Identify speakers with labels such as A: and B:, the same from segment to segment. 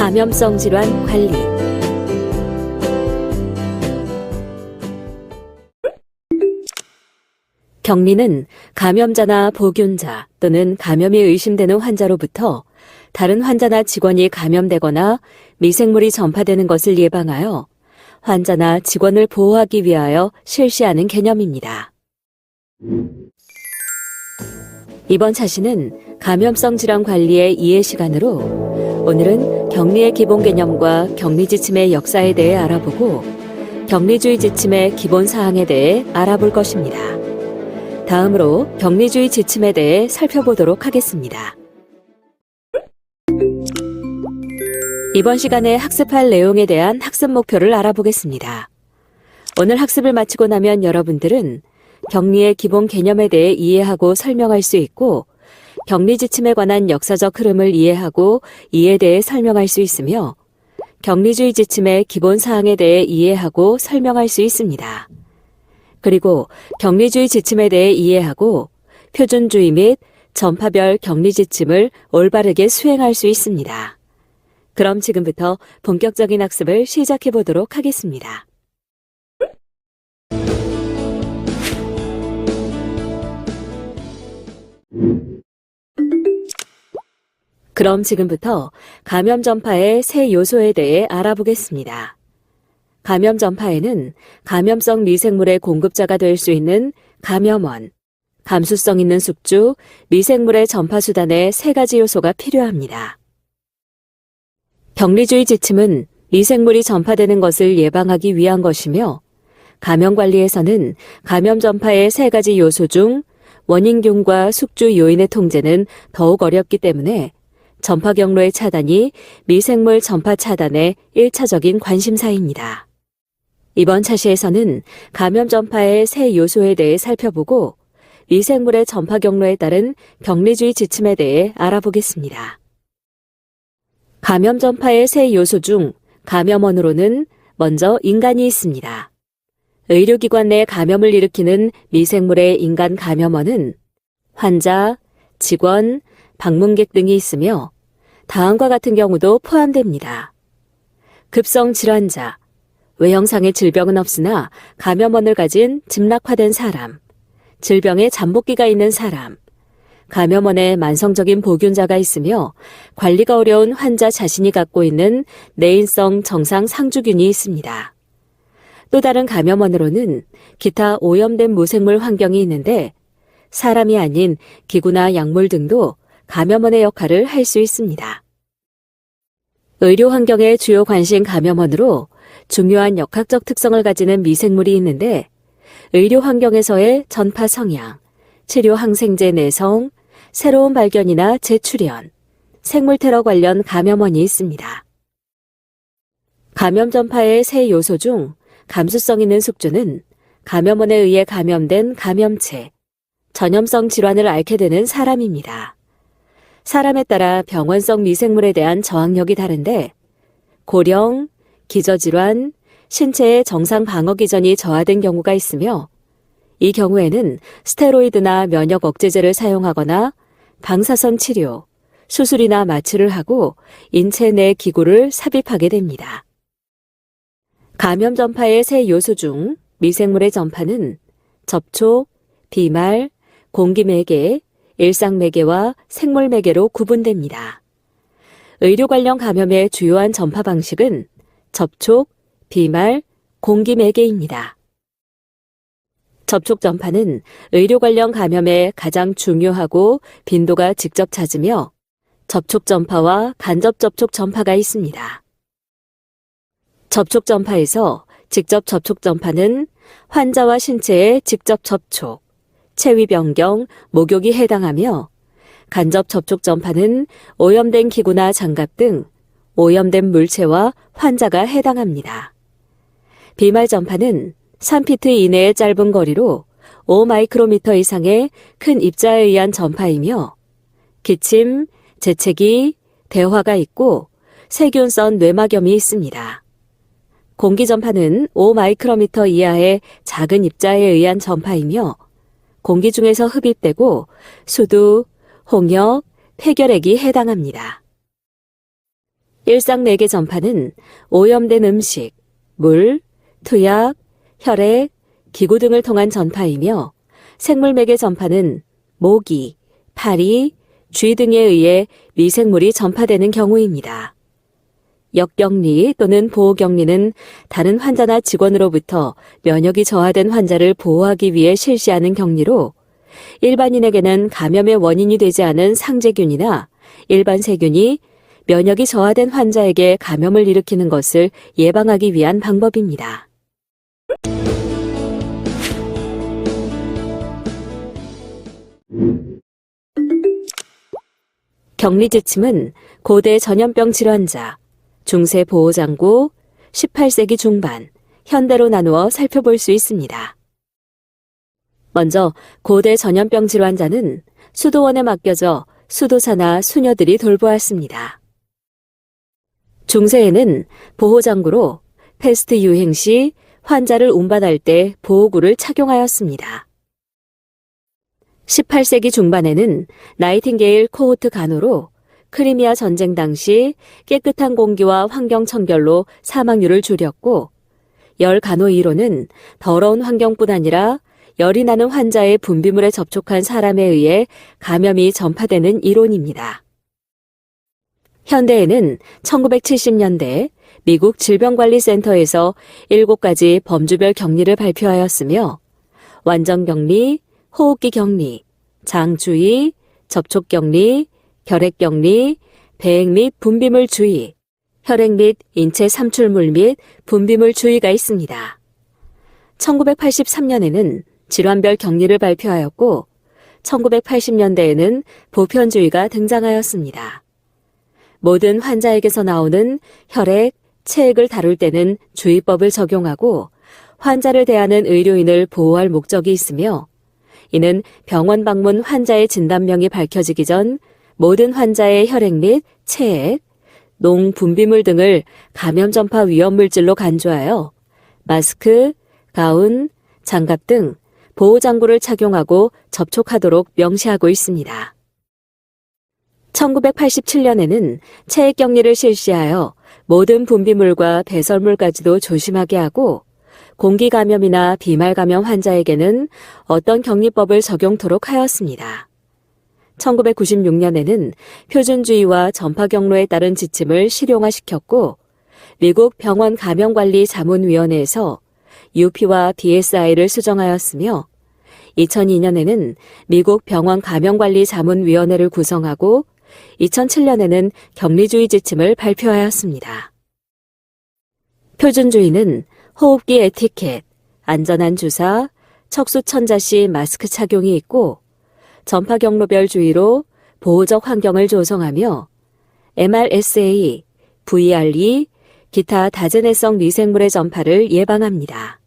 A: 감염성 질환 관리. 격리는 감염자나 보균자 또는 감염이 의심되는 환자로부터 다른 환자나 직원이 감염되거나 미생물이 전파되는 것을 예방하여 환자나 직원을 보호하기 위하여 실시하는 개념입니다. 이번 차시는 감염성 질환 관리의 이해 시간으로 오늘은 격리의 기본 개념과 격리 지침의 역사에 대해 알아보고 격리주의 지침의 기본 사항에 대해 알아볼 것입니다. 다음으로 격리주의 지침에 대해 살펴보도록 하겠습니다. 이번 시간에 학습할 내용에 대한 학습 목표를 알아보겠습니다. 오늘 학습을 마치고 나면 여러분들은 격리의 기본 개념에 대해 이해하고 설명할 수 있고 격리 지침에 관한 역사적 흐름을 이해하고 이에 대해 설명할 수 있으며 격리주의 지침의 기본 사항에 대해 이해하고 설명할 수 있습니다. 그리고 격리주의 지침에 대해 이해하고 표준주의 및 전파별 격리 지침을 올바르게 수행할 수 있습니다. 그럼 지금부터 본격적인 학습을 시작해 보도록 하겠습니다. 그럼 지금부터 감염 전파의 세 요소에 대해 알아보겠습니다. 감염 전파에는 감염성 미생물의 공급자가 될 수 있는 감염원, 감수성 있는 숙주, 미생물의 전파 수단의 세 가지 요소가 필요합니다. 격리주의 지침은 미생물이 전파되는 것을 예방하기 위한 것이며 감염 관리에서는 감염 전파의 세 가지 요소 중 원인균과 숙주 요인의 통제는 더욱 어렵기 때문에 전파 경로의 차단이 미생물 전파 차단의 1차적인 관심사입니다. 이번 차시에서는 감염 전파의 세 요소에 대해 살펴보고 미생물의 전파 경로에 따른 격리주의 지침에 대해 알아보겠습니다. 감염 전파의 세 요소 중 감염원으로는 먼저 인간이 있습니다. 의료기관 내 감염을 일으키는 미생물의 인간 감염원은 환자, 직원, 방문객 등이 있으며 다음과 같은 경우도 포함됩니다. 급성 질환자, 외형상의 질병은 없으나 감염원을 가진 짐락화된 사람, 질병에 잠복기가 있는 사람, 감염원에 만성적인 보균자가 있으며 관리가 어려운 환자 자신이 갖고 있는 내인성 정상 상주균이 있습니다. 또 다른 감염원으로는 기타 오염된 무생물 환경이 있는데 사람이 아닌 기구나 약물 등도 감염원의 역할을 할 수 있습니다. 의료 환경의 주요 관심 감염원으로 중요한 역학적 특성을 가지는 미생물이 있는데 의료 환경에서의 전파 성향, 치료 항생제 내성, 새로운 발견이나 재출현, 생물 테러 관련 감염원이 있습니다. 감염 전파의 세 요소 중 감수성 있는 숙주는 감염원에 의해 감염된 감염체, 전염성 질환을 앓게 되는 사람입니다. 사람에 따라 병원성 미생물에 대한 저항력이 다른데 고령, 기저질환, 신체의 정상 방어 기전이 저하된 경우가 있으며 이 경우에는 스테로이드나 면역 억제제를 사용하거나 방사선 치료, 수술이나 마취를 하고 인체 내 기구를 삽입하게 됩니다. 감염 전파의 세 요소 중 미생물의 전파는 접촉, 비말, 공기매개, 일상매개와 생물매개로 구분됩니다. 의료 관련 감염의 주요한 전파 방식은 접촉, 비말, 공기매개입니다. 접촉 전파는 의료 관련 감염의 가장 중요하고 빈도가 직접 잦으며 접촉 전파와 간접 접촉 전파가 있습니다. 접촉 전파에서 직접 접촉 전파는 환자와 신체의 직접 접촉, 체위 변경, 목욕이 해당하며 간접 접촉 전파는 오염된 기구나 장갑 등 오염된 물체와 환자가 해당합니다. 비말 전파는 3피트 이내의 짧은 거리로 5마이크로미터 이상의 큰 입자에 의한 전파이며 기침, 재채기, 대화가 있고 세균성 뇌막염이 있습니다. 공기 전파는 5마이크로미터 이하의 작은 입자에 의한 전파이며 공기 중에서 흡입되고 수두, 홍역, 폐결핵이 해당합니다. 일상매개 전파는 오염된 음식, 물, 투약, 혈액, 기구 등을 통한 전파이며 생물매개 전파는 모기, 파리, 쥐 등에 의해 미생물이 전파되는 경우입니다. 역격리 또는 보호격리는 다른 환자나 직원으로부터 면역이 저하된 환자를 보호하기 위해 실시하는 격리로 일반인에게는 감염의 원인이 되지 않은 상재균이나 일반 세균이 면역이 저하된 환자에게 감염을 일으키는 것을 예방하기 위한 방법입니다. 격리지침은 고대 전염병 질환자, 중세 보호장구, 18세기 중반, 현대로 나누어 살펴볼 수 있습니다. 먼저 고대 전염병 질환자는 수도원에 맡겨져 수도사나 수녀들이 돌보았습니다. 중세에는 보호장구로 패스트 유행 시 환자를 운반할 때 보호구를 착용하였습니다. 18세기 중반에는 나이팅게일 코호트 간호로 크리미아 전쟁 당시 깨끗한 공기와 환경 청결로 사망률을 줄였고, 열 간호 1호는 더러운 환경뿐 아니라 열이 나는 환자의 분비물에 접촉한 사람에 의해 감염이 전파되는 이론입니다. 현대에는 1970년대 미국 질병관리센터에서 7가지 범주별 격리를 발표하였으며 완전격리, 호흡기 격리, 장주의, 접촉격리, 결핵격리, 배행 및 분비물 주의, 혈액 및 인체 삼출물 및 분비물 주의가 있습니다. 1983년에는 질환별 격리를 발표하였고 1980년대에는 보편주의가 등장하였습니다. 모든 환자에게서 나오는 혈액, 체액을 다룰 때는 주의법을 적용하고 환자를 대하는 의료인을 보호할 목적이 있으며, 이는 병원 방문 환자의 진단명이 밝혀지기 전 모든 환자의 혈액 및 체액, 농, 분비물 등을 감염 전파 위험 물질로 간주하여 마스크, 가운, 장갑 등 보호장구를 착용하고 접촉하도록 명시하고 있습니다. 1987년에는 체액격리를 실시하여 모든 분비물과 배설물까지도 조심하게 하고 공기 감염이나 비말 감염 환자에게는 어떤 격리법을 적용토록 하였습니다. 1996년에는 표준주의와 전파 경로에 따른 지침을 실용화시켰고 미국 병원 감염관리 자문위원회에서 UP와 BSI를 수정하였으며 2002년에는 미국 병원 감염관리 자문위원회를 구성하고 2007년에는 격리주의 지침을 발표하였습니다. 표준주의는 호흡기 에티켓, 안전한 주사, 척수천자 시 마스크 착용이 있고 전파 경로별 주의로 보호적 환경을 조성하며 MRSA, VRE, 기타 다재내성 미생물의 전파를 예방합니다.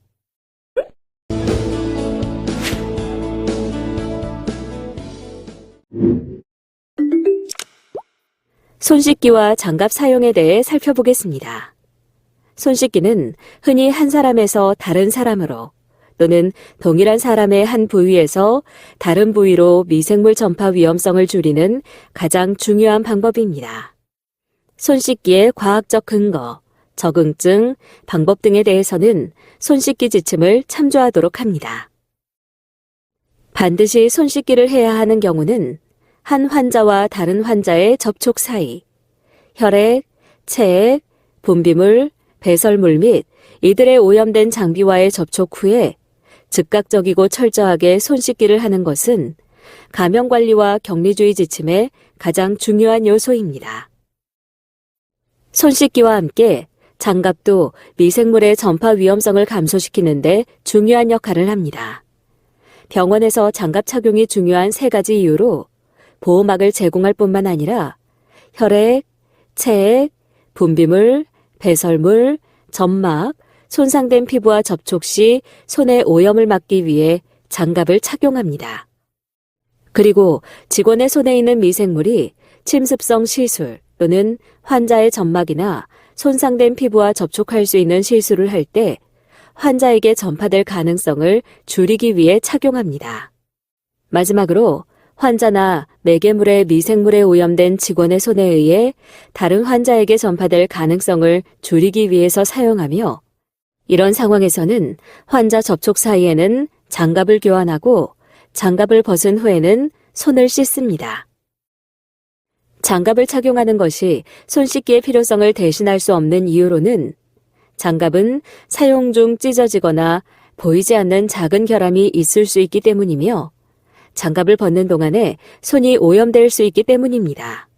A: 손 씻기와 장갑 사용에 대해 살펴보겠습니다. 손 씻기는 흔히 한 사람에서 다른 사람으로 또는 동일한 사람의 한 부위에서 다른 부위로 미생물 전파 위험성을 줄이는 가장 중요한 방법입니다. 손 씻기의 과학적 근거, 적응증, 방법 등에 대해서는 손 씻기 지침을 참조하도록 합니다. 반드시 손 씻기를 해야 하는 경우는 한 환자와 다른 환자의 접촉 사이, 혈액, 체액, 분비물, 배설물 및 이들의 오염된 장비와의 접촉 후에 즉각적이고 철저하게 손 씻기를 하는 것은 감염관리와 격리주의 지침의 가장 중요한 요소입니다. 손 씻기와 함께 장갑도 미생물의 전파 위험성을 감소시키는 데 중요한 역할을 합니다. 병원에서 장갑 착용이 중요한 3가지 이유로 보호막을 제공할 뿐만 아니라 혈액, 체액, 분비물, 배설물, 점막, 손상된 피부와 접촉 시 손의 오염을 막기 위해 장갑을 착용합니다. 그리고 직원의 손에 있는 미생물이 침습성 시술 또는 환자의 점막이나 손상된 피부와 접촉할 수 있는 시술을 할 때 환자에게 전파될 가능성을 줄이기 위해 착용합니다. 마지막으로 환자나 매개물의 미생물에 오염된 직원의 손에 의해 다른 환자에게 전파될 가능성을 줄이기 위해서 사용하며, 이런 상황에서는 환자 접촉 사이에는 장갑을 교환하고 장갑을 벗은 후에는 손을 씻습니다. 장갑을 착용하는 것이 손 씻기의 필요성을 대신할 수 없는 이유로는, 장갑은 사용 중 찢어지거나 보이지 않는 작은 결함이 있을 수 있기 때문이며, 장갑을 벗는 동안에 손이 오염될 수 있기 때문입니다.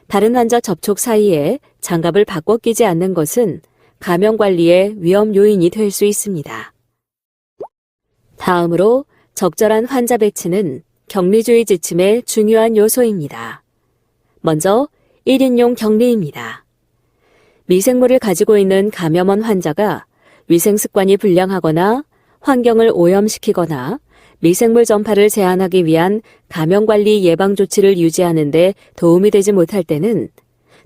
A: 다른 환자 접촉 사이에 장갑을 바꿔 끼지 않는 것은 감염 관리의 위험 요인이 될 수 있습니다. 다음으로 적절한 환자 배치는 격리주의 지침의 중요한 요소입니다. 먼저 1인용 격리입니다. 미생물을 가지고 있는 감염원 환자가 위생 습관이 불량하거나 환경을 오염시키거나 미생물 전파를 제한하기 위한 감염관리 예방 조치를 유지하는 데 도움이 되지 못할 때는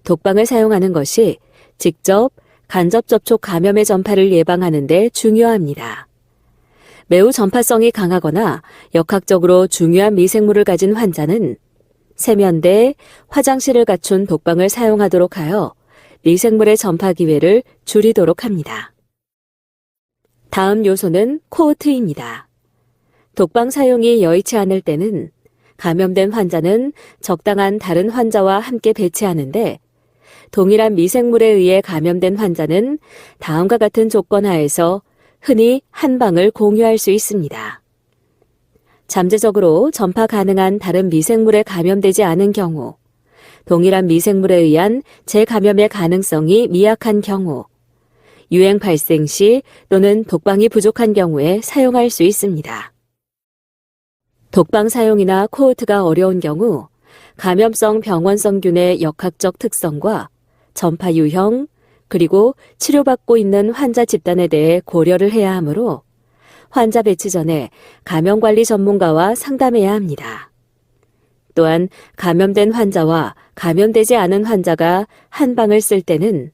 A: 독방을 사용하는 것이 직접 간접 접촉 감염의 전파를 예방하는 데 중요합니다. 매우 전파성이 강하거나 역학적으로 중요한 미생물을 가진 환자는 세면대, 화장실을 갖춘 독방을 사용하도록 하여 미생물의 전파 기회를 줄이도록 합니다. 다음 요소는 코호트입니다. 독방 사용이 여의치 않을 때는 감염된 환자는 적당한 다른 환자와 함께 배치하는데, 동일한 미생물에 의해 감염된 환자는 다음과 같은 조건 하에서 흔히 한 방을 공유할 수 있습니다. 잠재적으로 전파 가능한 다른 미생물에 감염되지 않은 경우, 동일한 미생물에 의한 재감염의 가능성이 미약한 경우, 유행 발생 시 또는 독방이 부족한 경우에 사용할 수 있습니다. 독방 사용이나 코호트가 어려운 경우 감염성 병원성균의 역학적 특성과 전파 유형, 그리고 치료받고 있는 환자 집단에 대해 고려를 해야 하므로 환자 배치 전에 감염관리 전문가와 상담해야 합니다. 또한 감염된 환자와 감염되지 않은 환자가 한 방을 쓸 때는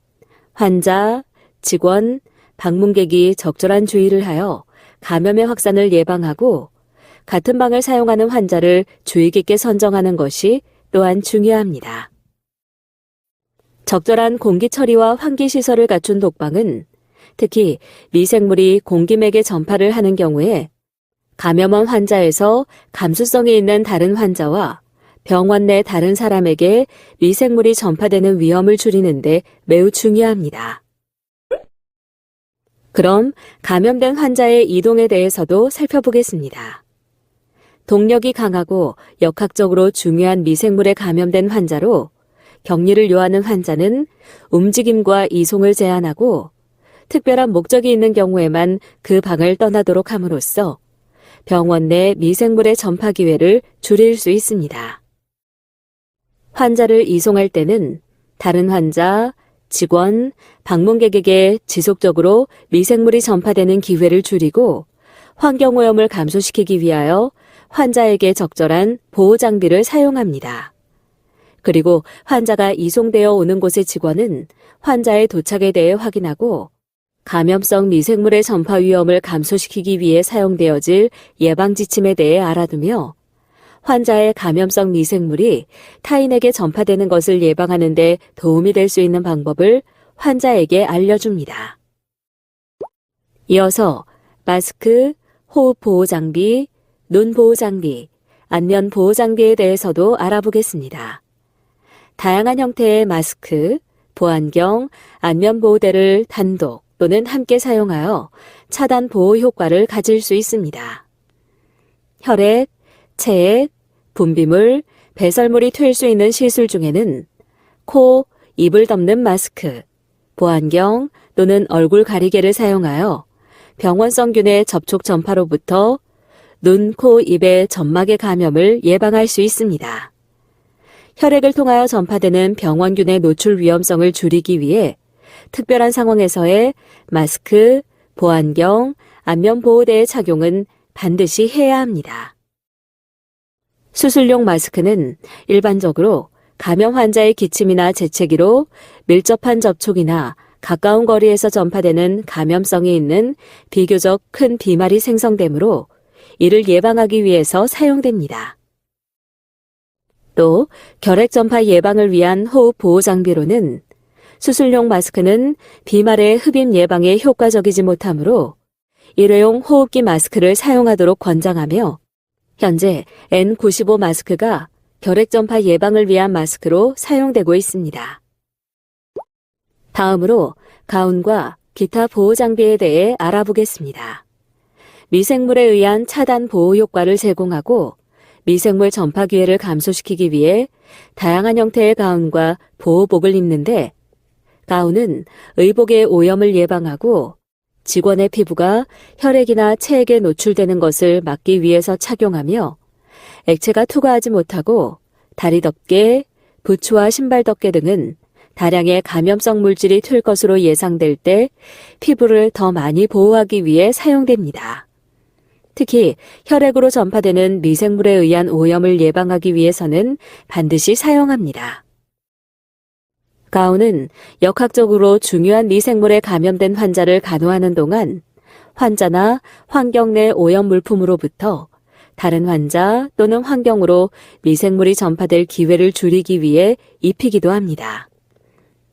A: 환자, 직원, 방문객이 적절한 주의를 하여 감염의 확산을 예방하고, 같은 방을 사용하는 환자를 주의 깊게 선정하는 것이 또한 중요합니다. 적절한 공기 처리와 환기 시설을 갖춘 독방은 특히 미생물이 공기맥에 전파를 하는 경우에 감염원 환자에서 감수성이 있는 다른 환자와 병원 내 다른 사람에게 미생물이 전파되는 위험을 줄이는 데 매우 중요합니다. 그럼 감염된 환자의 이동에 대해서도 살펴보겠습니다. 동력이 강하고 역학적으로 중요한 미생물에 감염된 환자로 격리를 요하는 환자는 움직임과 이송을 제한하고 특별한 목적이 있는 경우에만 그 방을 떠나도록 함으로써 병원 내 미생물의 전파 기회를 줄일 수 있습니다. 환자를 이송할 때는 다른 환자, 직원, 방문객에게 지속적으로 미생물이 전파되는 기회를 줄이고 환경오염을 감소시키기 위하여 환자에게 적절한 보호 장비를 사용합니다. 그리고 환자가 이송되어 오는 곳의 직원은 환자의 도착에 대해 확인하고 감염성 미생물의 전파 위험을 감소시키기 위해 사용되어질 예방 지침에 대해 알아두며 환자의 감염성 미생물이 타인에게 전파되는 것을 예방하는 데 도움이 될 수 있는 방법을 환자에게 알려줍니다. 이어서 마스크, 호흡 보호 장비, 눈 보호 장비, 안면 보호 장비에 대해서도 알아보겠습니다. 다양한 형태의 마스크, 보안경, 안면 보호대를 단독 또는 함께 사용하여 차단 보호 효과를 가질 수 있습니다. 혈액, 체액, 분비물, 배설물이 튈 수 있는 시술 중에는 코, 입을 덮는 마스크, 보안경 또는 얼굴 가리개를 사용하여 병원성균의 접촉 전파로부터 눈, 코, 입의 점막의 감염을 예방할 수 있습니다. 혈액을 통하여 전파되는 병원균의 노출 위험성을 줄이기 위해 특별한 상황에서의 마스크, 보안경, 안면 보호대의 착용은 반드시 해야 합니다. 수술용 마스크는 일반적으로 감염 환자의 기침이나 재채기로 밀접한 접촉이나 가까운 거리에서 전파되는 감염성이 있는 비교적 큰 비말이 생성되므로 이를 예방하기 위해서 사용됩니다. 또 결핵 전파 예방을 위한 호흡 보호 장비로는 수술용 마스크는 비말의 흡입 예방에 효과적이지 못하므로 일회용 호흡기 마스크를 사용하도록 권장하며 현재 N95 마스크가 결핵 전파 예방을 위한 마스크로 사용되고 있습니다. 다음으로 가운과 기타 보호 장비에 대해 알아보겠습니다. 미생물에 의한 차단 보호 효과를 제공하고 미생물 전파 기회를 감소시키기 위해 다양한 형태의 가운과 보호복을 입는데 가운은 의복의 오염을 예방하고 직원의 피부가 혈액이나 체액에 노출되는 것을 막기 위해서 착용하며 액체가 투과하지 못하고 다리 덮개, 부츠와 신발 덮개 등은 다량의 감염성 물질이 튈 것으로 예상될 때 피부를 더 많이 보호하기 위해 사용됩니다. 특히 혈액으로 전파되는 미생물에 의한 오염을 예방하기 위해서는 반드시 사용합니다. 가운은 역학적으로 중요한 미생물에 감염된 환자를 간호하는 동안 환자나 환경 내 오염 물품으로부터 다른 환자 또는 환경으로 미생물이 전파될 기회를 줄이기 위해 입히기도 합니다.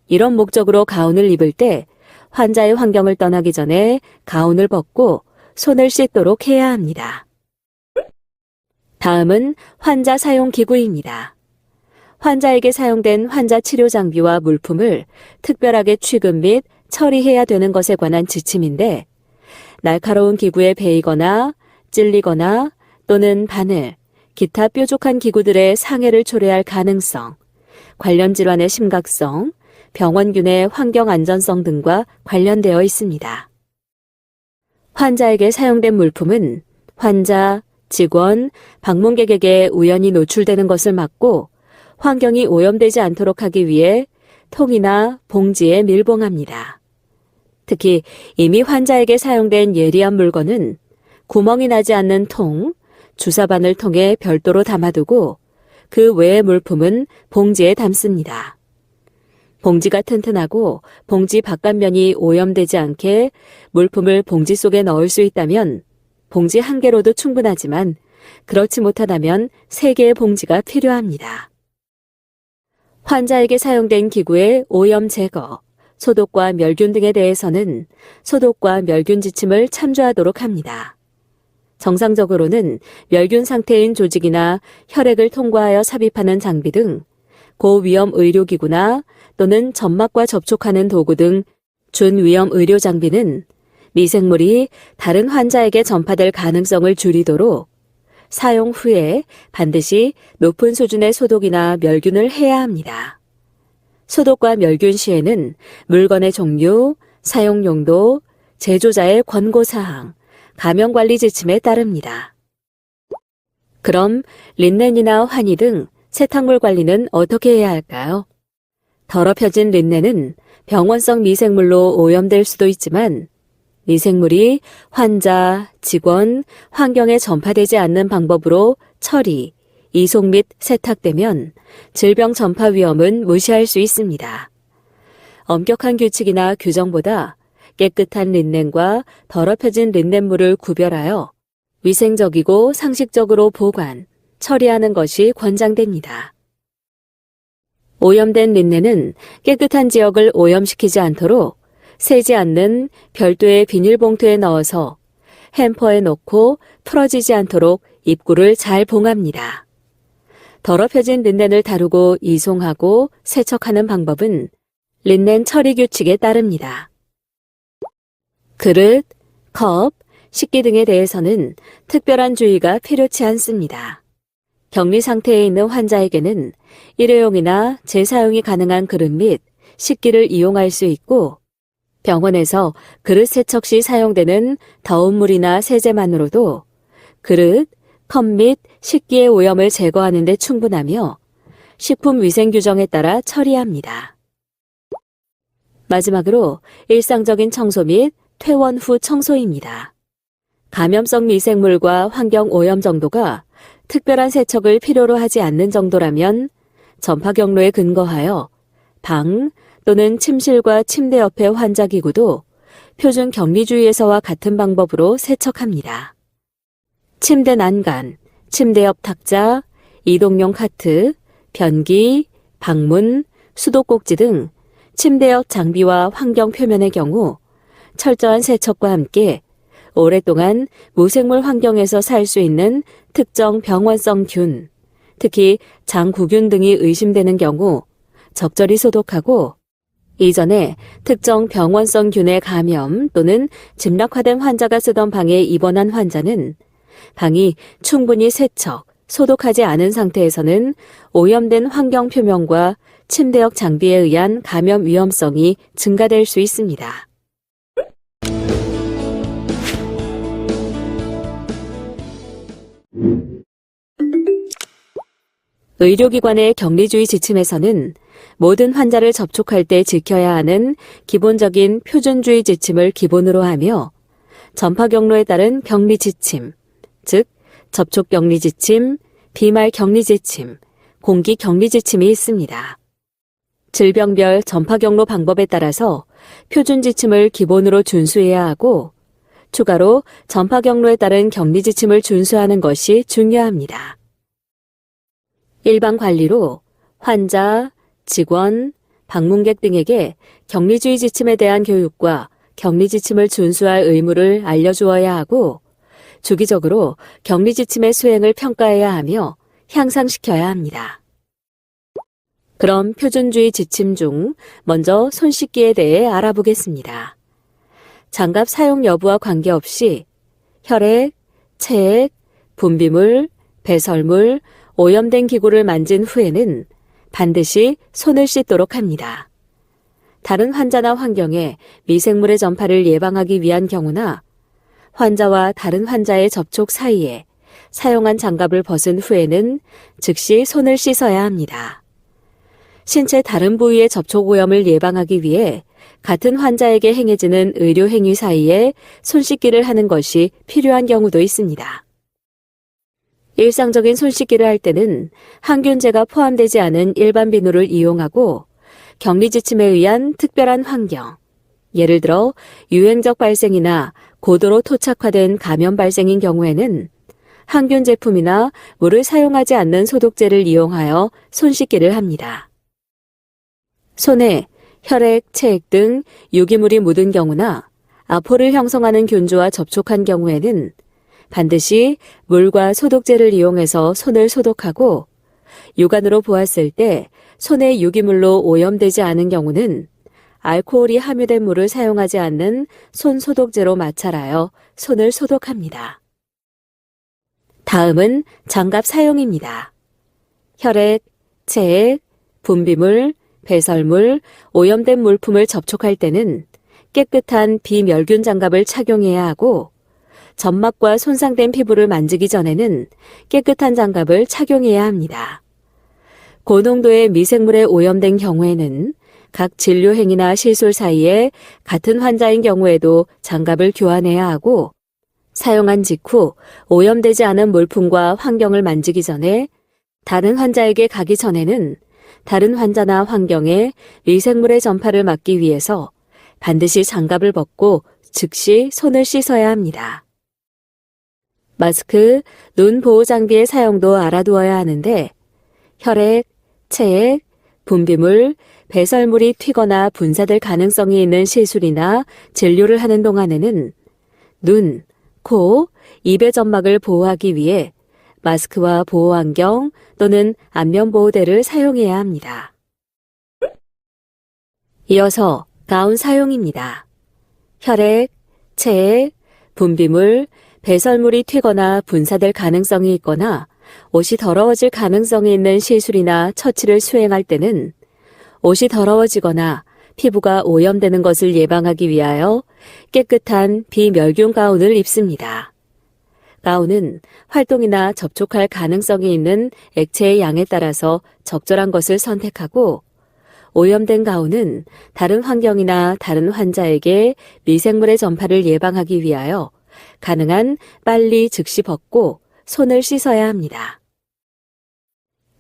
A: 이런 목적으로 가운을 입을 때 환자의 환경을 떠나기 전에 가운을 벗고 손을 씻도록 해야 합니다. 다음은 환자 사용 기구입니다. 환자에게 사용된 환자 치료 장비와 물품을 특별하게 취급 및 처리해야 되는 것에 관한 지침인데 날카로운 기구에 베이거나 찔리거나 또는 바늘, 기타 뾰족한 기구들의 상해를 초래할 가능성, 관련 질환의 심각성, 병원균의 환경 안전성 등과 관련되어 있습니다. 환자에게 사용된 물품은 환자, 직원, 방문객에게 우연히 노출되는 것을 막고 환경이 오염되지 않도록 하기 위해 통이나 봉지에 밀봉합니다. 특히 이미 환자에게 사용된 예리한 물건은 구멍이 나지 않는 통, 주사바늘 통에 별도로 담아두고 그 외의 물품은 봉지에 담습니다. 봉지가 튼튼하고 봉지 바깥면이 오염되지 않게 물품을 봉지 속에 넣을 수 있다면 봉지 한 개로도 충분하지만 그렇지 못하다면 3개의 봉지가 필요합니다. 환자에게 사용된 기구의 오염 제거, 소독과 멸균 등에 대해서는 소독과 멸균 지침을 참조하도록 합니다. 정상적으로는 멸균 상태인 조직이나 혈액을 통과하여 삽입하는 장비 등 고위험 의료기구나 또는 점막과 접촉하는 도구 등 준위험 의료 장비는 미생물이 다른 환자에게 전파될 가능성을 줄이도록 사용 후에 반드시 높은 수준의 소독이나 멸균을 해야 합니다. 소독과 멸균 시에는 물건의 종류, 사용 용도, 제조자의 권고사항, 감염관리 지침에 따릅니다. 그럼 린넨이나 환희 등 세탁물 관리는 어떻게 해야 할까요? 더럽혀진 린넨은 병원성 미생물로 오염될 수도 있지만 미생물이 환자, 직원, 환경에 전파되지 않는 방법으로 처리, 이송 및 세탁되면 질병 전파 위험은 무시할 수 있습니다. 엄격한 규칙이나 규정보다 깨끗한 린넨과 더럽혀진 린넨물을 구별하여 위생적이고 상식적으로 보관, 처리하는 것이 권장됩니다. 오염된 린넨은 깨끗한 지역을 오염시키지 않도록 새지 않는 별도의 비닐봉투에 넣어서 햄퍼에 넣고 풀어지지 않도록 입구를 잘 봉합니다. 더럽혀진 린넨을 다루고 이송하고 세척하는 방법은 린넨 처리 규칙에 따릅니다. 그릇, 컵, 식기 등에 대해서는 특별한 주의가 필요치 않습니다. 격리 상태에 있는 환자에게는 일회용이나 재사용이 가능한 그릇 및 식기를 이용할 수 있고 병원에서 그릇 세척 시 사용되는 더운 물이나 세제만으로도 그릇, 컵 및 식기의 오염을 제거하는 데 충분하며 식품 위생 규정에 따라 처리합니다. 마지막으로 일상적인 청소 및 퇴원 후 청소입니다. 감염성 미생물과 환경 오염 정도가 특별한 세척을 필요로 하지 않는 정도라면 전파 경로에 근거하여 방 또는 침실과 침대 옆의 환자 기구도 표준 격리주의에서와 같은 방법으로 세척합니다. 침대 난간, 침대 옆 탁자, 이동용 카트, 변기, 방문, 수도꼭지 등 침대역 장비와 환경 표면의 경우 철저한 세척과 함께 오랫동안 무생물 환경에서 살 수 있는 특정 병원성 균, 특히 장구균 등이 의심되는 경우 적절히 소독하고 이전에 특정 병원성 균의 감염 또는 짐락화된 환자가 쓰던 방에 입원한 환자는 방이 충분히 세척, 소독하지 않은 상태에서는 오염된 환경 표면과 침대역 장비에 의한 감염 위험성이 증가될 수 있습니다. 의료기관의 격리주의 지침에서는 모든 환자를 접촉할 때 지켜야 하는 기본적인 표준주의 지침을 기본으로 하며 전파 경로에 따른 격리 지침, 즉 접촉 격리 지침, 비말 격리 지침, 공기 격리 지침이 있습니다. 질병별 전파 경로 방법에 따라서 표준 지침을 기본으로 준수해야 하고 추가로 전파 경로에 따른 격리 지침을 준수하는 것이 중요합니다. 일반 관리로 환자, 직원, 방문객 등에게 격리주의 지침에 대한 교육과 격리 지침을 준수할 의무를 알려주어야 하고 주기적으로 격리 지침의 수행을 평가해야 하며 향상시켜야 합니다. 그럼 표준주의 지침 중 먼저 손 씻기에 대해 알아보겠습니다. 장갑 사용 여부와 관계없이 혈액, 체액, 분비물, 배설물, 오염된 기구를 만진 후에는 반드시 손을 씻도록 합니다. 다른 환자나 환경에 미생물의 전파를 예방하기 위한 경우나 환자와 다른 환자의 접촉 사이에 사용한 장갑을 벗은 후에는 즉시 손을 씻어야 합니다. 신체 다른 부위의 접촉 오염을 예방하기 위해 같은 환자에게 행해지는 의료 행위 사이에 손 씻기를 하는 것이 필요한 경우도 있습니다. 일상적인 손 씻기를 할 때는 항균제가 포함되지 않은 일반 비누를 이용하고 격리 지침에 의한 특별한 환경, 예를 들어 유행적 발생이나 고도로 토착화된 감염 발생인 경우에는 항균 제품이나 물을 사용하지 않는 소독제를 이용하여 손 씻기를 합니다. 손에 혈액, 체액 등 유기물이 묻은 경우나 아포를 형성하는 균주와 접촉한 경우에는 반드시 물과 소독제를 이용해서 손을 소독하고 육안으로 보았을 때 손의 유기물로 오염되지 않은 경우는 알코올이 함유된 물을 사용하지 않는 손 소독제로 마찰하여 손을 소독합니다. 다음은 장갑 사용입니다. 혈액, 체액, 분비물, 배설물, 오염된 물품을 접촉할 때는 깨끗한 비멸균 장갑을 착용해야 하고 점막과 손상된 피부를 만지기 전에는 깨끗한 장갑을 착용해야 합니다. 고농도의 미생물에 오염된 경우에는 각 진료행위나 시술 사이에 같은 환자인 경우에도 장갑을 교환해야 하고 사용한 직후 오염되지 않은 물품과 환경을 만지기 전에 다른 환자에게 가기 전에는 다른 환자나 환경에 미생물의 전파를 막기 위해서 반드시 장갑을 벗고 즉시 손을 씻어야 합니다. 마스크, 눈 보호 장비의 사용도 알아두어야 하는데 혈액, 체액, 분비물, 배설물이 튀거나 분사될 가능성이 있는 시술이나 진료를 하는 동안에는 눈, 코, 입의 점막을 보호하기 위해 마스크와 보호안경 또는 안면보호대를 사용해야 합니다. 이어서 가운 사용입니다. 혈액, 체액, 분비물, 배설물이 튀거나 분사될 가능성이 있거나 옷이 더러워질 가능성이 있는 시술이나 처치를 수행할 때는 옷이 더러워지거나 피부가 오염되는 것을 예방하기 위하여 깨끗한 비멸균 가운을 입습니다. 가운은 활동이나 접촉할 가능성이 있는 액체의 양에 따라서 적절한 것을 선택하고 오염된 가운은 다른 환경이나 다른 환자에게 미생물의 전파를 예방하기 위하여 가능한 빨리 즉시 벗고 손을 씻어야 합니다.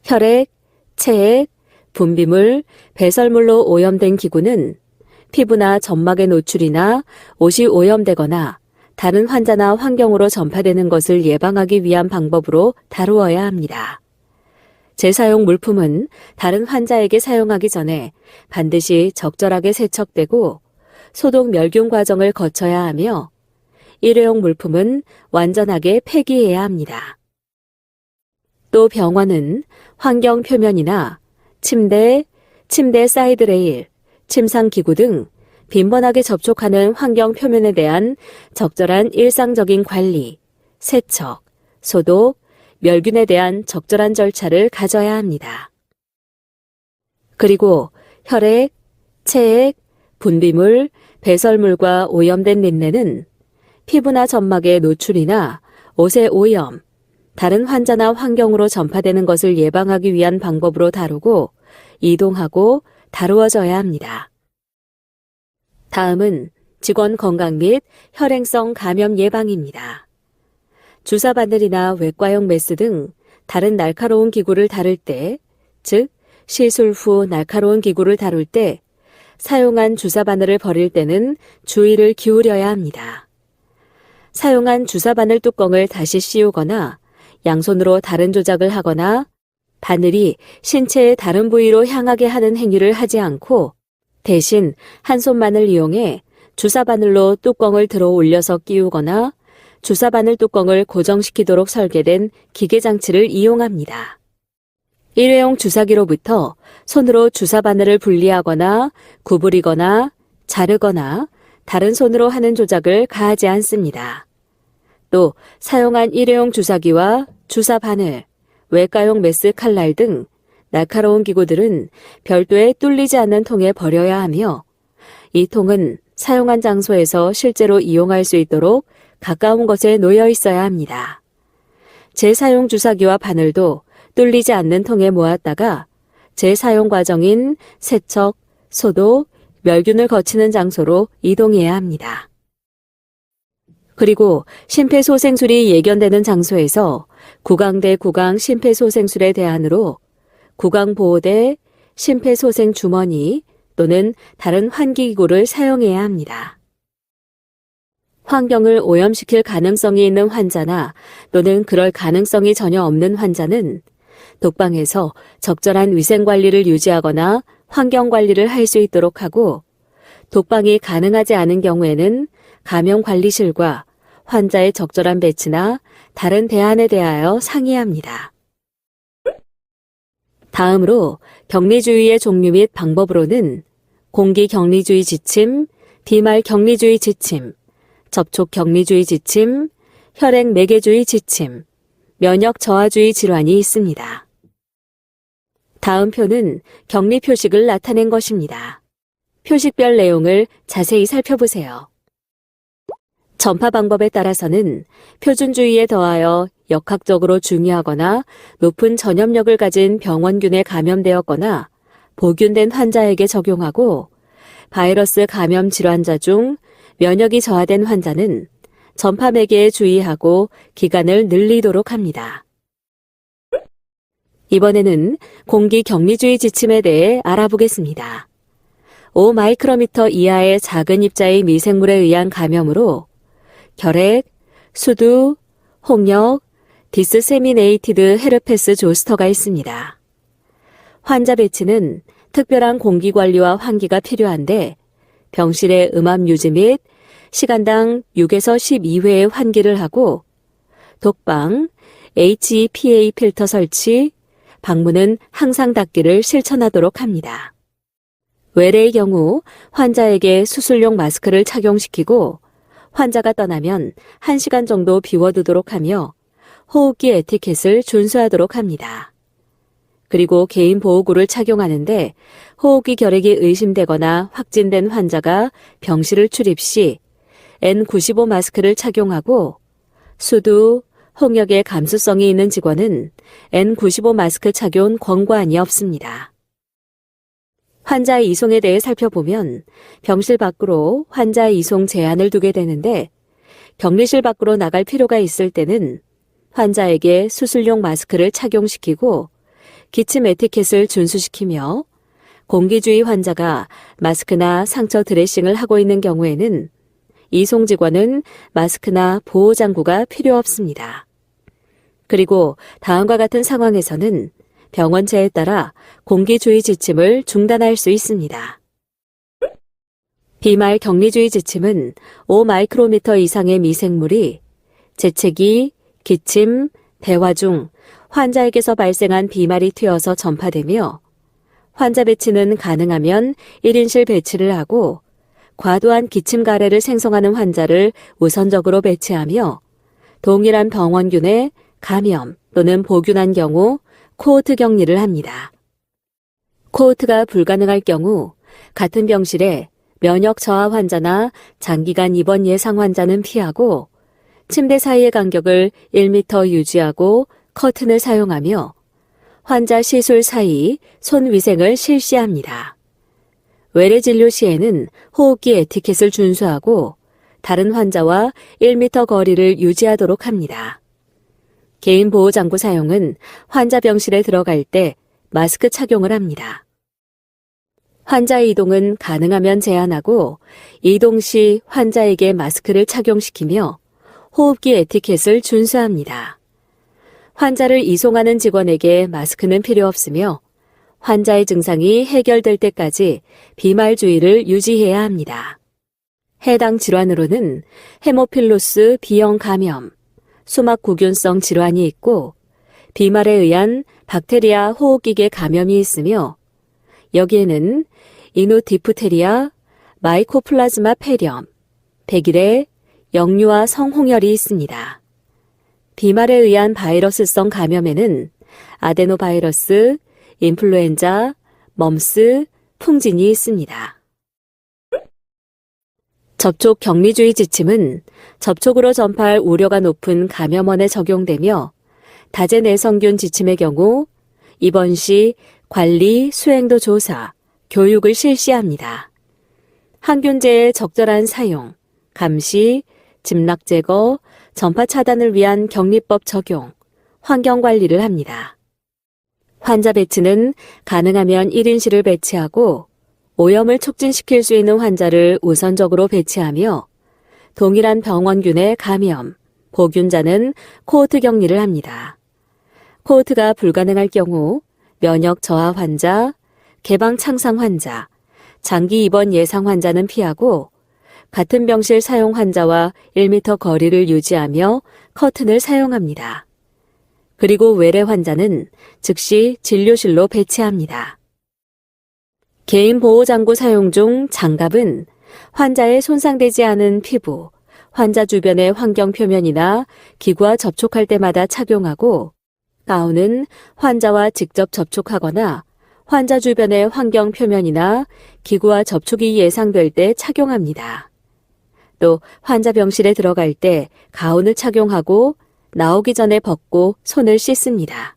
A: 혈액, 체액, 분비물, 배설물로 오염된 기구는 피부나 점막의 노출이나 옷이 오염되거나 다른 환자나 환경으로 전파되는 것을 예방하기 위한 방법으로 다루어야 합니다. 재사용 물품은 다른 환자에게 사용하기 전에 반드시 적절하게 세척되고 소독 멸균 과정을 거쳐야 하며 일회용 물품은 완전하게 폐기해야 합니다. 또 병원은 환경 표면이나 침대 사이드 레일, 침상기구 등 빈번하게 접촉하는 환경 표면에 대한 적절한 일상적인 관리, 세척, 소독, 멸균에 대한 적절한 절차를 가져야 합니다. 그리고 혈액, 체액, 분비물, 배설물과 오염된 린넨은 피부나 점막의 노출이나 옷의 오염, 다른 환자나 환경으로 전파되는 것을 예방하기 위한 방법으로 다루고 이동하고 다루어져야 합니다. 다음은 직원 건강 및 혈행성 감염 예방입니다. 주사 바늘이나 외과용 메스 등 다른 날카로운 기구를 다룰 때, 즉 시술 후 날카로운 기구를 다룰 때 사용한 주사 바늘을 버릴 때는 주의를 기울여야 합니다. 사용한 주사 바늘 뚜껑을 다시 씌우거나 양손으로 다른 조작을 하거나 바늘이 신체의 다른 부위로 향하게 하는 행위를 하지 않고 대신 한 손만을 이용해 주사 바늘로 뚜껑을 들어 올려서 끼우거나 주사 바늘 뚜껑을 고정시키도록 설계된 기계 장치를 이용합니다. 일회용 주사기로부터 손으로 주사 바늘을 분리하거나 구부리거나 자르거나 다른 손으로 하는 조작을 가하지 않습니다. 또 사용한 일회용 주사기와 주사 바늘, 외과용 메스 칼날 등 날카로운 기구들은 별도의 뚫리지 않는 통에 버려야 하며 이 통은 사용한 장소에서 실제로 이용할 수 있도록 가까운 곳에 놓여 있어야 합니다. 재사용 주사기와 바늘도 뚫리지 않는 통에 모았다가 재사용 과정인 세척, 소독, 멸균을 거치는 장소로 이동해야 합니다. 그리고 심폐소생술이 예견되는 장소에서 구강대 구강 심폐소생술에 대안으로 구강보호대, 심폐소생 주머니 또는 다른 환기기구를 사용해야 합니다. 환경을 오염시킬 가능성이 있는 환자나 또는 그럴 가능성이 전혀 없는 환자는 독방에서 적절한 위생관리를 유지하거나 환경관리를 할 수 있도록 하고 독방이 가능하지 않은 경우에는 감염관리실과 환자의 적절한 배치나 다른 대안에 대하여 상의합니다. 다음으로 격리주의의 종류 및 방법으로는 공기격리주의 지침, 비말격리주의 지침, 접촉격리주의 지침, 혈액매개주의 지침, 면역저하주의 질환이 있습니다. 다음 표는 격리 표식을 나타낸 것입니다. 표식별 내용을 자세히 살펴보세요. 전파 방법에 따라서는 표준주의에 더하여 역학적으로 중요하거나 높은 전염력을 가진 병원균에 감염되었거나 보균된 환자에게 적용하고 바이러스 감염 질환자 중 면역이 저하된 환자는 전파 매개에 주의하고 기간을 늘리도록 합니다. 이번에는 공기 격리주의 지침에 대해 알아보겠습니다. 5마이크로미터 이하의 작은 입자의 미생물에 의한 감염으로 결핵, 수두, 홍역, 디스세미네이티드 헤르페스 조스터가 있습니다. 환자 배치는 특별한 공기관리와 환기가 필요한데 병실의 음압 유지 및 시간당 6에서 12회의 환기를 하고 독방, HEPA 필터 설치, 방문은 항상 닫기를 실천하도록 합니다. 외래의 경우 환자에게 수술용 마스크를 착용시키고 환자가 떠나면 1시간 정도 비워두도록 하며 호흡기 에티켓을 준수하도록 합니다. 그리고 개인 보호구를 착용하는데 호흡기 결핵이 의심되거나 확진된 환자가 병실을 출입 시 N95 마스크를 착용하고 수두, 홍역의 감수성이 있는 직원은 N95 마스크 착용 권고안이 없습니다. 환자 이송에 대해 살펴보면 병실 밖으로 환자 이송 제한을 두게 되는데 격리실 밖으로 나갈 필요가 있을 때는 환자에게 수술용 마스크를 착용시키고 기침 에티켓을 준수시키며 공기주의 환자가 마스크나 상처 드레싱을 하고 있는 경우에는 이송 직원은 마스크나 보호장구가 필요 없습니다. 그리고 다음과 같은 상황에서는 병원체에 따라 공기주의 지침을 중단할 수 있습니다. 비말 격리주의 지침은 5마이크로미터 이상의 미생물이 재채기, 기침, 대화 중 환자에게서 발생한 비말이 튀어서 전파되며 환자 배치는 가능하면 1인실 배치를 하고 과도한 기침 가래를 생성하는 환자를 우선적으로 배치하며 동일한 병원균에 감염 또는 보균한 경우 코호트 격리를 합니다. 코호트가 불가능할 경우 같은 병실에 면역 저하 환자나 장기간 입원 예상 환자는 피하고 침대 사이의 간격을 1m 유지하고 커튼을 사용하며 환자 시술 사이 손 위생을 실시합니다. 외래 진료 시에는 호흡기 에티켓을 준수하고 다른 환자와 1m 거리를 유지하도록 합니다. 개인 보호장구 사용은 환자 병실에 들어갈 때 마스크 착용을 합니다. 환자 이동은 가능하면 제한하고 이동 시 환자에게 마스크를 착용시키며 호흡기 에티켓을 준수합니다. 환자를 이송하는 직원에게 마스크는 필요 없으며 환자의 증상이 해결될 때까지 비말 주의를 유지해야 합니다. 해당 질환으로는 헤모필로스 B형 감염, 수막구균성 질환이 있고 비말에 의한 박테리아 호흡기계 감염이 있으며 여기에는 이누디프테리아, 마이코플라즈마 폐렴, 백일의 역류와 성홍열이 있습니다. 비말에 의한 바이러스성 감염에는 아데노바이러스, 인플루엔자, 멈스, 풍진이 있습니다. 접촉 격리주의 지침은 접촉으로 전파할 우려가 높은 감염원에 적용되며 다제내성균 지침의 경우 입원 시 관리, 수행도 조사, 교육을 실시합니다. 항균제의 적절한 사용, 감시, 짐락 제거, 전파 차단을 위한 격리법 적용, 환경 관리를 합니다. 환자 배치는 가능하면 1인실을 배치하고 오염을 촉진시킬 수 있는 환자를 우선적으로 배치하며 동일한 병원균의 감염, 보균자는 코호트 격리를 합니다. 코호트가 불가능할 경우 면역 저하 환자, 개방 창상 환자, 장기 입원 예상 환자는 피하고 같은 병실 사용 환자와 1m 거리를 유지하며 커튼을 사용합니다. 그리고 외래 환자는 즉시 진료실로 배치합니다. 개인 보호장구 사용 중 장갑은 환자의 손상되지 않은 피부, 환자 주변의 환경 표면이나 기구와 접촉할 때마다 착용하고 가운은 환자와 직접 접촉하거나 환자 주변의 환경 표면이나 기구와 접촉이 예상될 때 착용합니다. 또 환자 병실에 들어갈 때 가운을 착용하고 나오기 전에 벗고 손을 씻습니다.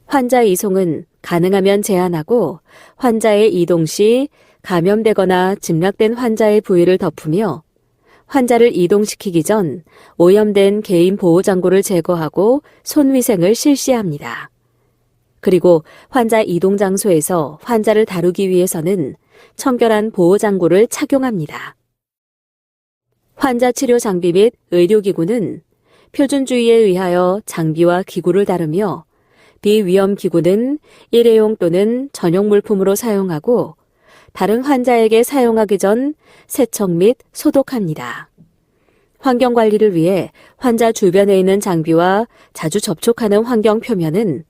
A: 환자 이송은 가능하면 제한하고 환자의 이동 시 감염되거나 짐락된 환자의 부위를 덮으며 환자를 이동시키기 전 오염된 개인 보호장구를 제거하고 손위생을 실시합니다. 그리고 환자 이동 장소에서 환자를 다루기 위해서는 청결한 보호장구를 착용합니다. 환자 치료 장비 및 의료기구는 표준주의에 의하여 장비와 기구를 다루며 비위험 기구는 일회용 또는 전용 물품으로 사용하고 다른 환자에게 사용하기 전 세척 및 소독합니다. 환경관리를 위해 환자 주변에 있는 장비와 자주 접촉하는 환경 표면은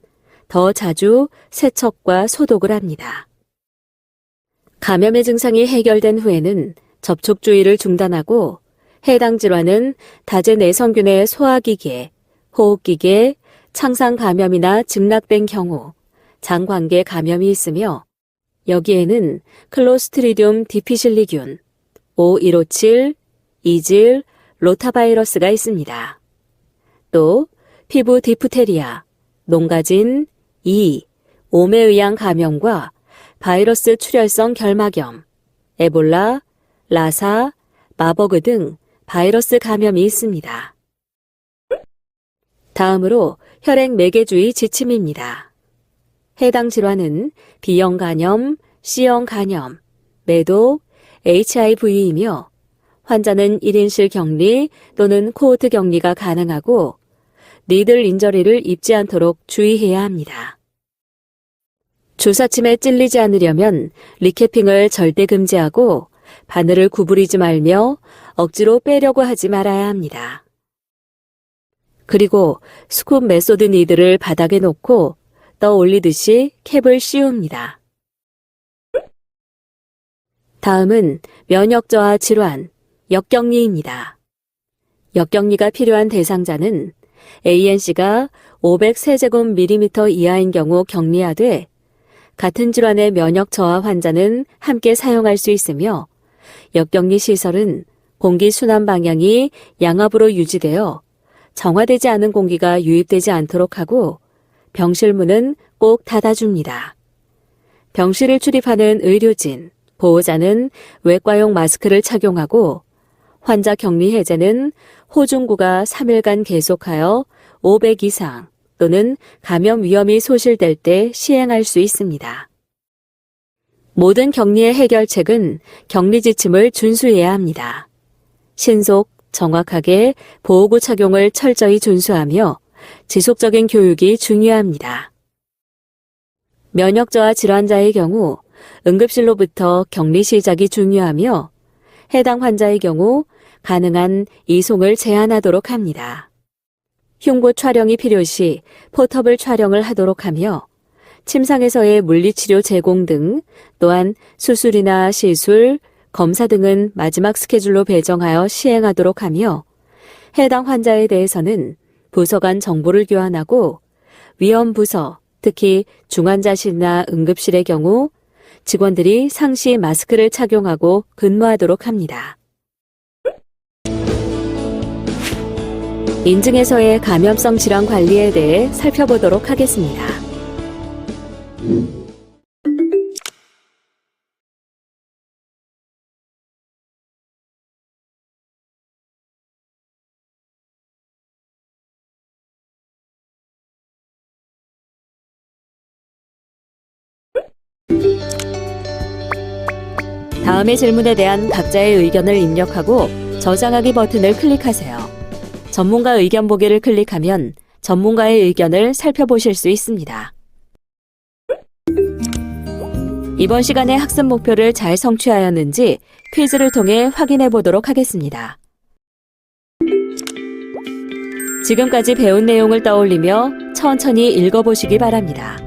A: 더 자주 세척과 소독을 합니다. 감염의 증상이 해결된 후에는 접촉 주의를 중단하고 해당 질환은 다제내성균의 소화기계, 호흡기계, 창상 감염이나 증락된 경우 장관계 감염이 있으며 여기에는 클로스트리디움 디피실리균, O157, 이질, 로타바이러스가 있습니다. 또 피부 디프테리아, 농가진, 옴에 의한 감염과 바이러스 출혈성 결막염, 에볼라, 라사, 마버그 등 바이러스 감염이 있습니다. 다음으로 혈액 매개주의 지침입니다. 해당 질환은 B형 간염, C형 간염, 매독, HIV이며 환자는 1인실 격리 또는 코호트 격리가 가능하고 니들 인저리를 입지 않도록 주의해야 합니다. 주사침에 찔리지 않으려면 리캐핑을 절대 금지하고 바늘을 구부리지 말며 억지로 빼려고 하지 말아야 합니다. 그리고 스쿱 메소드 니들을 바닥에 놓고 떠 올리듯이 캡을 씌웁니다. 다음은 면역 저하 질환, 역격리입니다. 역격리가 필요한 대상자는 ANC가 500세제곱밀리미터 이하인 경우 격리하되 같은 질환의 면역 저하 환자는 함께 사용할 수 있으며 역격리 시설은 공기 순환 방향이 양압으로 유지되어 정화되지 않은 공기가 유입되지 않도록 하고 병실 문은 꼭 닫아줍니다. 병실을 출입하는 의료진, 보호자는 외과용 마스크를 착용하고 환자 격리 해제는 호중구가 3일간 계속하여 500 이상 또는 감염 위험이 소실될 때 시행할 수 있습니다. 모든 격리의 해결책은 격리 지침을 준수해야 합니다. 신속, 정확하게 보호구 착용을 철저히 준수하며 지속적인 교육이 중요합니다. 면역 저하 질환자의 경우 응급실로부터 격리 시작이 중요하며 해당 환자의 경우 가능한 이송을 제한하도록 합니다. 흉부 촬영이 필요시 포터블 촬영을 하도록 하며 침상에서의 물리치료 제공 등 또한 수술이나 시술, 검사 등은 마지막 스케줄로 배정하여 시행하도록 하며 해당 환자에 대해서는 부서 간 정보를 교환하고 위험 부서, 특히 중환자실이나 응급실의 경우 직원들이 상시 마스크를 착용하고 근무하도록 합니다. 인증에서의 감염성 질환 관리에 대해 살펴보도록 하겠습니다. 다음의 질문에 대한 각자의 의견을 입력하고 저장하기 버튼을 클릭하세요. 전문가 의견 보기를 클릭하면 전문가의 의견을 살펴보실 수 있습니다. 이번 시간의 학습 목표를 잘 성취하였는지 퀴즈를 통해 확인해 보도록 하겠습니다. 지금까지 배운 내용을 떠올리며 천천히 읽어보시기 바랍니다.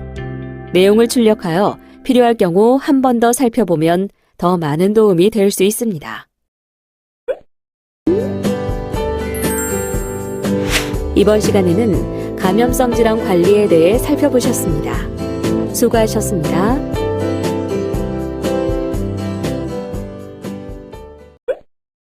A: 내용을 출력하여 필요할 경우 한 번 더 살펴보면 더 많은 도움이 될 수 있습니다. 이번 시간에는 감염성 질환 관리에 대해 살펴보셨습니다. 수고하셨습니다.